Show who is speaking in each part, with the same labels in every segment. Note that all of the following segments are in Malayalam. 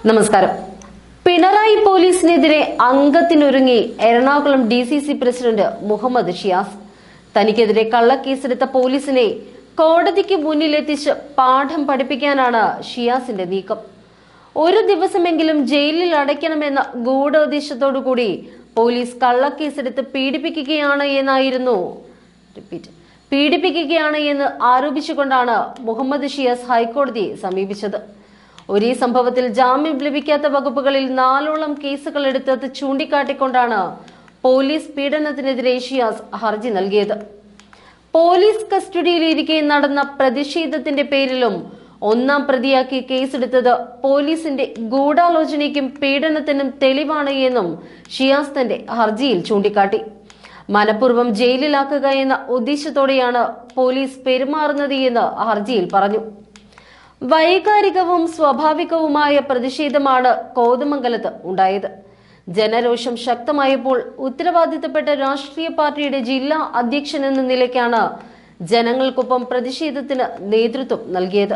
Speaker 1: നമസ്കാരം. പിണറായി പോലീസിനെതിരെ അംഗത്തിനൊരുങ്ങി എറണാകുളം DCC പ്രസിഡന്റ് മുഹമ്മദ് ഷിയാസ്. തനിക്കെതിരെ കള്ളക്കേസെടുത്ത പോലീസിനെ കോടതിക്ക് മുന്നിലെത്തിച്ച് പാഠം പഠിപ്പിക്കാനാണ് ഷിയാസിന്റെ നീക്കം. ഒരു ദിവസമെങ്കിലും ജയിലിൽ അടയ്ക്കണമെന്ന ഗൂഢോദ്ദേശത്തോടുകൂടി പോലീസ് കള്ളക്കേസെടുത്ത് പീഡിപ്പിക്കുകയാണ് എന്ന് ആരോപിച്ചുകൊണ്ടാണ് മുഹമ്മദ് ഷിയാസ് ഹൈക്കോടതിയെ സമീപിച്ചത്. ഒരേ സംഭവത്തിൽ ജാമ്യം ലഭിക്കാത്ത വകുപ്പുകളിൽ 4ഓളം കേസുകൾ എടുത്തത് ചൂണ്ടിക്കാട്ടിക്കൊണ്ടാണ് പോലീസ് പീഡനത്തിനെതിരെ ഷിയാസ് ഹർജി നൽകിയത്. പോലീസ് കസ്റ്റഡിയിലിരിക്കെ നടന്ന പ്രതിഷേധത്തിന്റെ പേരിലും ഒന്നാം പ്രതിയാക്കി കേസെടുത്തത് പോലീസിന്റെ ഗൂഢാലോചനയ്ക്കും പീഡനത്തിനും തെളിവാണ് എന്നും ഷിയാസ് തന്റെ ഹർജിയിൽ ചൂണ്ടിക്കാട്ടി. മനഃപൂർവ്വം ജയിലിലാക്കുക എന്ന ഉദ്ദേശത്തോടെയാണ് പോലീസ് പെരുമാറുന്നത് എന്ന് ഹർജിയിൽ പറഞ്ഞു. വൈകാരികവും സ്വാഭാവികവുമായ പ്രതിഷേധമാണ് കോതമംഗലത്ത് ഉണ്ടായത്. ജനരോഷം ശക്തമായപ്പോൾ ഉത്തരവാദിത്തപ്പെട്ട രാഷ്ട്രീയ പാർട്ടിയുടെ ജില്ലാ അധ്യക്ഷൻ എന്ന നിലയ്ക്കാണ് ജനങ്ങൾക്കൊപ്പം പ്രതിഷേധത്തിന് നേതൃത്വം നൽകിയത്.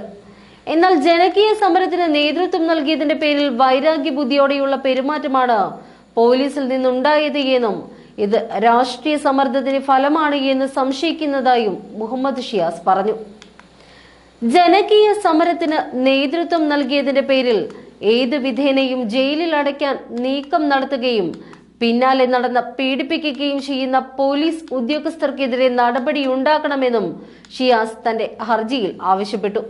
Speaker 1: എന്നാൽ ജനകീയ സമരത്തിന് നേതൃത്വം നൽകിയതിന്റെ പേരിൽ വൈരാഗ്യ ബുദ്ധിയോടെയുള്ള പെരുമാറ്റമാണ് പോലീസിൽ നിന്നുണ്ടായത് എന്നും ഇത് രാഷ്ട്രീയ സമ്മർദ്ദത്തിന്റെ ഫലമാണ് എന്ന് സംശയിക്കുന്നതായും മുഹമ്മദ് ഷിയാസ് പറഞ്ഞു. ജനകീയ സമരത്തിന് നേതൃത്വം നൽകിയതിന്റെ പേരിൽ ഏത് വിധേനയും ജയിലിൽ അടയ്ക്കാൻ നീക്കം നടത്തുകയും പിന്നാലെ നടന്ന പീഡിപ്പിക്കുകയും ചെയ്യുന്ന പോലീസ് ഉദ്യോഗസ്ഥർക്കെതിരെ നടപടിയുണ്ടാക്കണമെന്നും ഷിയാസ് തന്റെ ഹർജിയിൽ ആവശ്യപ്പെട്ടു.